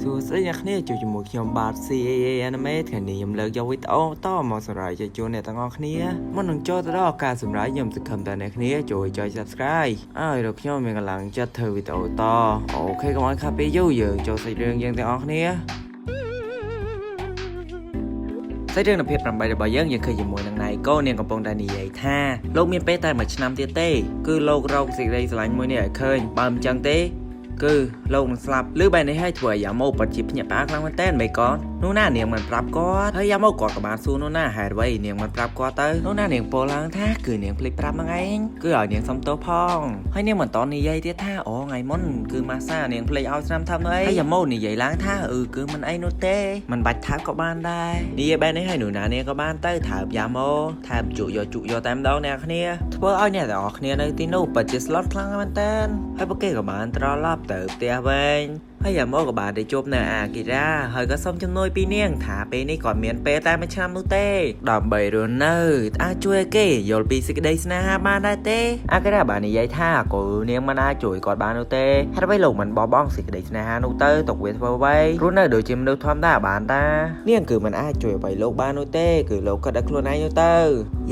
សួស្តីអ្នកគ្នាចូលជាមួយខ្ញុំបាទ CAA Anime ថ្ងៃនេះខ្ញុំលើកយកវីដេអូតមកសម្រាប់ជូនអ្នកទាំងអស់គ្នាមុននឹងចូលទៅដល់ការសម្រាប់ខ្ញុំសង្ឃឹមតែអ្នកគ្នាជួយចុច Subscribe ហើយដល់ខ្ញុំមានកម្លាំងចិត្តធ្វើវីដេអូតអូខេកុំឲ្យខាតពេលយូរយើងចូលសាច់រឿងយើងទាំងអស់គ្នាសាច់រឿងនៃភាព8របស់យើងឃើញជាមួយនឹងណៃកូនាងកំពុងតែនិយាយថាលោកមានពេលតែមួយឆ្នាំទៀតទេគឺលោករកសេចក្តីស្រឡាញ់មួយនេះឲ្យឃើញបើមិនចឹងទេគឺលោកនឹងស្លាប់ឬបែរនេះឲ្យធ្វើឲ្យយ៉ាម៉ូពិតជាភ្ញាក់ផ្អើលខ្លាំងមែនតើមិនក៏នោះណានាងមិនប្រាប់គាត់ហើយយ៉ាម៉ូគាត់ក៏បានសួរនោះណាហេតុអ្វីនាងមិនប្រាប់គាត់ទៅនោះណានាងពោលឡើងថាគឺនាងភ្លេចប្រាប់ហ្នឹងឯងគឺឲ្យនាងសុំទោសផងហើយនាងមិនតន់និយាយទៀតថាអូថ្ងៃមុនគឺម៉ាសានាងភ្លេចឲ្យស្នាមថើបនោះអីហើយយ៉ាម៉ូនិយាយឡើងថាគឺមិនអីនោះទេមិនបាច់ថើបក៏បានដែរនិយាយបែបនេះឲ្យនោះណានាងក៏បានទៅថើបយ៉ាម៉ូថើបជក់យកតែម្ដងអ្នកគ្នាធ្វើឲ្យអ្នកទាំងអស់គ្នានៅទីនោះពិតជាស្លុតខ្លាំងមែនតើហើយពួកគេក៏បានត្រឡប់ទៅផ្ទះវិញហើយយ៉ាម៉ូក៏បានទៅជួបនៅអាគីរ៉ាហើយក៏សុំជំនួយពីនាងថាពេលនេះគាត់មានពេលតែមួយឆ្នាំនោះទេដើម្បីរស់នៅអាចជួយឲ្យគេយល់ពីសេចក្តីស្នេហាបានដែរទេអាគីរ៉ាបាននិយាយថាក៏នាងមិនអាចជួយគាត់បាននោះទេហេតុអ្វីលោកមិនបោះបង់សេចក្តីស្នេហានោះទៅទុកវាធ្វើអ្វីរស់នៅដូចជាមនុស្សធម្មតាបានតានាងគឺមិនអាចជួយអ្វីលោកបាននោះទេគឺលោកគាត់ដឹកខ្លួនឯងនោះទៅ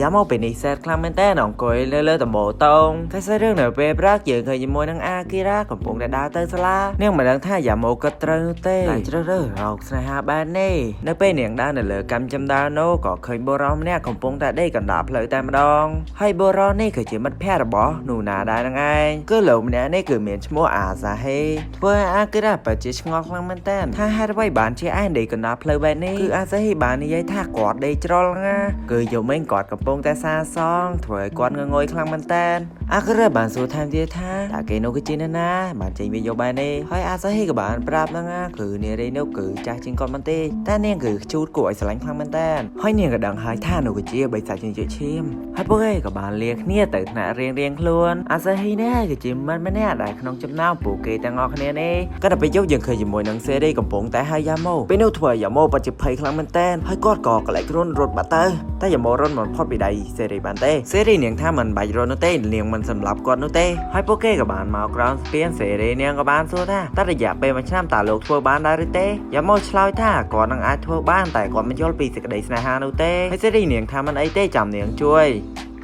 យ៉ាម៉ូពេលនេះសែតខ្លាំងមែនតើអង្គុយលើដំបូលតងតែសាច់រឿងនៅពេលព្រឹកយើងឃើញជាមួយនឹងអាគីរ៉ាកំពុងតែដើរទៅសាលានាងមិនដឹងថាយ៉ាម៉ូគាត់ត្រូវនោះទេតែជ្រើសរើសរកស្នេហាបែបនេះនៅពេលនាងដើរនៅលើកម្មចំដាលនោះក៏ឃើញបុរសម្នាក់កំពុងតែដេកកណ្ដាលផ្លូវតែម្ដងហើយបុរសនេះគឺជាមិត្តភក្តិរបស់នូណាដែរនឹងឯងគឺលោកម្នាក់នេះគឺមានឈ្មោះអាសាហេធ្វើឲ្យអាគីរ៉ាពិតជាឆ្ងល់ខ្លាំងមែនតើថាហេតុអ្វីបានជាឯងដេកកណ្ដាលផ្លូវបែបនេះគឺអាសាហេបាននិយាយថាគាត់ដេកច្រឡណាគឺយំវិញគាត់កំពុងតែសាសងធ្វើឲ្យគាត់ងងុយខ្លាំងមែនតើអាគីរ៉ាបានសួរថែមទៀតថាតើគេនោះគឺជានរណាបានចេញវីដេអូបែបនេះហើយអាសាហេក៏បានប្រាប់ហ្នឹងគឺនារីនោះគឺចាស់ជាងគាត់មែនទេតែនាងគឺជូតគួរឲ្យស្រឡាញ់ខ្លាំងមែនតើហើយនាងក៏ដឹងហើយថានោះគឺជាបិសាចជាងជើឈាមហើយពួកគេក៏បានលាគ្នាទៅថ្នាក់រៀងខ្លួនអាសាហេនេះគឺជាមិត្តម្នាក់ដែលក្នុងចំណោមពួកគេទាំងអស់គ្នានេះក៏ដល់ពេលយកយើងឃើញជាមួយនឹងសេរីកំពុងតែហើយយ៉ាម៉ូពេលនោះធ្វើឲ្យយ៉ាម៉ូពិតជាភ័យខ្លាំងមែនតើហើយគាត់ក៏ក្លែកខ្លួនរត់បាត់ទៅតែយ៉ាម៉ូរត់មិនផុតពីដៃសេរីបានទេសេរីនាងថាមិនបាច់រត់នោះទេនាងមិនសម្លាប់គាត់នោះទេហើយពួកគេក៏បានមកក្រោមស្ពានសេរីនាងក៏បានសួរថាតើរយៈពេលមួយឆ្នាំតើលោកធ្វើបានដែរឬទេយ៉ាម៉ូឆ្លើយថាគាត់នឹងអាចធ្វើបានតែគាត់មិនយល់ពីសេចក្តីស្នេហានោះទេហើយសេរីនាងថាមិនអីទេចាំនាងជួយ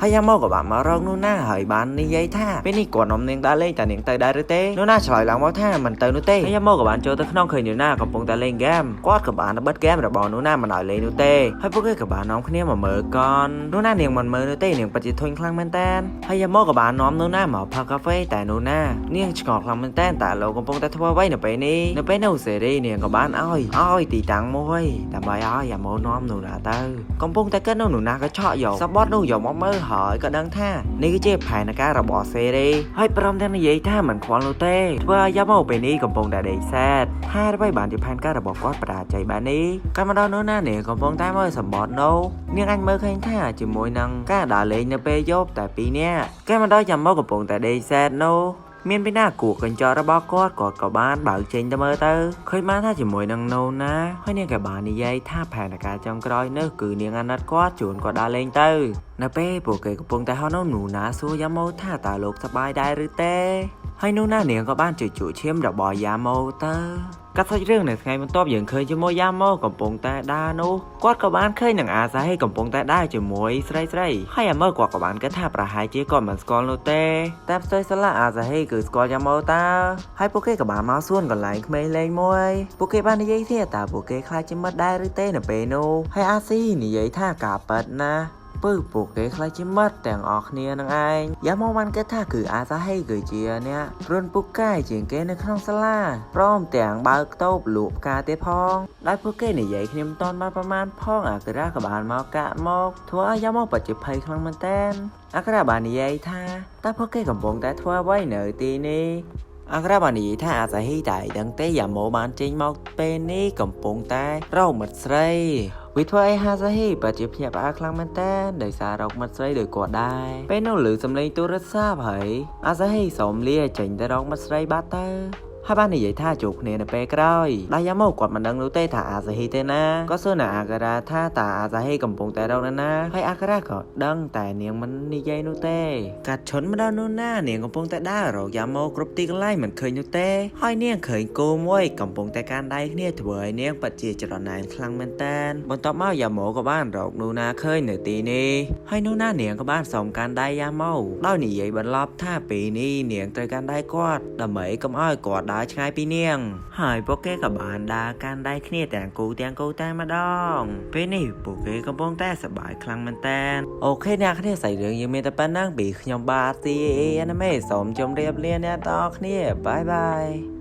ហើយយ៉ាម៉ូក៏បានមករកនូណាហើយបាននិយាយថាពេលនេះគាត់នាំនាងដើរលេងតែនាងទៅដែរឬទេនូណាឆ្លើយឡើងមកថាមិនទៅនោះទេហើយយ៉ាម៉ូក៏បានចូលទៅក្នុងឃើញនូណាកំពុងតែលេងហ្គេមគាត់ក៏បានបិទហ្គេមរបស់នូណាមិនឲ្យលេងនោះទេហើយពួកគេក៏បាននាំគ្នាមកមើលកននូណានាងមិនមើលនោះទេនាងពិតជាធុញខ្លាំងមែនតើហើយយ៉ាម៉ូក៏បាននាំនូណាមកផឹកកាហ្វេតែនូណានាងឆ្ងល់ខ្លាំងមែនតើតើលោកកំពុងតែធ្វើអ្វីនៅពេលនេះនៅពេលនោះសេរីនាងក៏បានឲ្យទីតាំងមួយដើម្បីឲ្យយ៉ាម៉ូនាំនូណាទៅកំពុងតែគិតនូណាក៏ឆក់យកសបត់នោះយកមកមើលហើយក៏ដឹងថានេះគឺជាផែនការរបស់សេរីហើយព្រមទាំងនិយាយថាមិនខ្វល់នោះទេធ្វើឲ្យយ៉ាម៉ូពេលនេះកំពុងតែដេកសែតហើយអ្វីបានជាផែនការរបស់គាត់បរាជ័យបែបនេះកាលមកដល់នោះណានាងកំពុងតែមើលសបត់នោះនាងអាចមើលឃើញថាជាមួយនឹងការដើរលេងនៅពេលយប់តែពីរនាក់កាលមកដល់យ៉ាម៉ូកំពុងតែដេកសែតនោះមានពីណាគួរកញ្ចក់របស់គាត់ក៏បានបើកចេញទៅមើលទៅឃើញបានថាជាមួយនឹងនូណាហើយនាងក៏បាននិយាយថាផែនការចុងក្រោយនោះគឺនាងអាណិតគាត់ជួនគាត់ដើរលេងទៅនៅពេលពួកគេកំពុងតែហៅនូណាសួរយ៉ាម៉ូថាតើលោកសប្បាយដែរឬទេហើយនូណានាងក៏បានជជែកឈាមរបស់យ៉ាម៉ូទៅកាត់សាច់រឿងនៅថ្ងៃបន្ទាប់យើងឃើញជាមួយយ៉ាម៉ូកំពុងតែដើរនោះគាត់ក៏បានឃើញនឹងអាសាហេកំពុងតែដើរជាមួយស្រីហើយយ៉ាម៉ូគាត់ក៏បានគិតថាប្រហែលជាគាត់មិនស្គាល់នោះទេតែផ្ទុយស្រឡះអាសាហេគឺស្គាល់យ៉ាម៉ូតើហើយពួកគេក៏បានមកសួរកន្លែងក្មេងលេងមួយពួកគេបាននិយាយថាតើពួកគេខ្លាចជាមិត្តដែរឬទេនៅពេលនោះហើយអាស៊ីនិយាយថាការប៉ិតណាពួកគេខ្លាចជាមិត្តទាំងអស់គ្នានឹងឯងយ៉ាម៉ូបានគិតថាគឺអាសាហេគឺជាអ្នករុនពូកែជាងគេនៅក្នុងសាលាព្រមទាំងបើកតូបលក់ផ្កាទៀតផងដោយពួកគេនិយាយគ្នាមិនតាន់បានប្រមាណផងអាការ៉ាក៏បានមកកាក់មកធ្វើឲ្យយ៉ាម៉ូពិតជាភ័យខ្លាំងមែនតើអាការ៉ាបាននិយាយថាតើពួកគេកំពុងតែធ្វើអ្វីនៅទីនេះអាក្រាបាននិយាយថាអាសាហេតែដឹងទេយ៉ាម៉ូបានចេញមកពេលនេះកំពុងតែរកមិត្តស្រីវាធ្វើឲ្យអាសាហេពិតជាភ្ញាក់ផ្អើលខ្លាំងមែនតើដោយសាររកមិត្តស្រីដោយគាត់ដែរពេលនោះឮសំឡេងទូរស័ព្ទហើយអាសាហេសូមលាចេញទៅរកមិត្តស្រីបាត់ទៅហ hai bạn này vậy tha chụp nè pe rồiได้ยามอกดมันดังรู้เต้ถาอาซาฮิเตนะก็เสื้อหนาอากาดาถ้าตาอาซาฮิกำปงแต่เรานั่นนะให้อากาดาก็ดังแต่เนียงมันนี่ใจนู้เต้กัดชนมาดาวนู้นหน้าเนียงกำปงแต่ได้หรอกยามอกรบตีกันไล่เหมือนเคยนู้เต้ให้เนียงเคยโกมไว้กำปงแต่การได้เนี่ยถวยเนียงปัจเจจรนายคลังแมนแตนบนต่อเมายามอกกับบ้านหรอกนู้นาเคยเหนือตีนี่ให้นู้หน้าเนียงกับบ้านสองการได้ยามเมาเล่าหนีใหญ่บรรลับถ้าปีนี้เนียงเตยการได้กอดดำเหมยกำอ้อยกอดได้ชายปีเนียงหายโปเกกับบ้านดาการได้เนี่ยแต่งกูแต่มาดองเป็นนี่โปเกกับปงแต่สบายคลังแมนแตนโอเคเนี่ยเขาเนี่ยใส่เรื่องยังมีแต่ปนั่งปีขยมบาซีเอนะไม่สมจมเรียบเรียนเนี่ยต่อเนี่ยบาย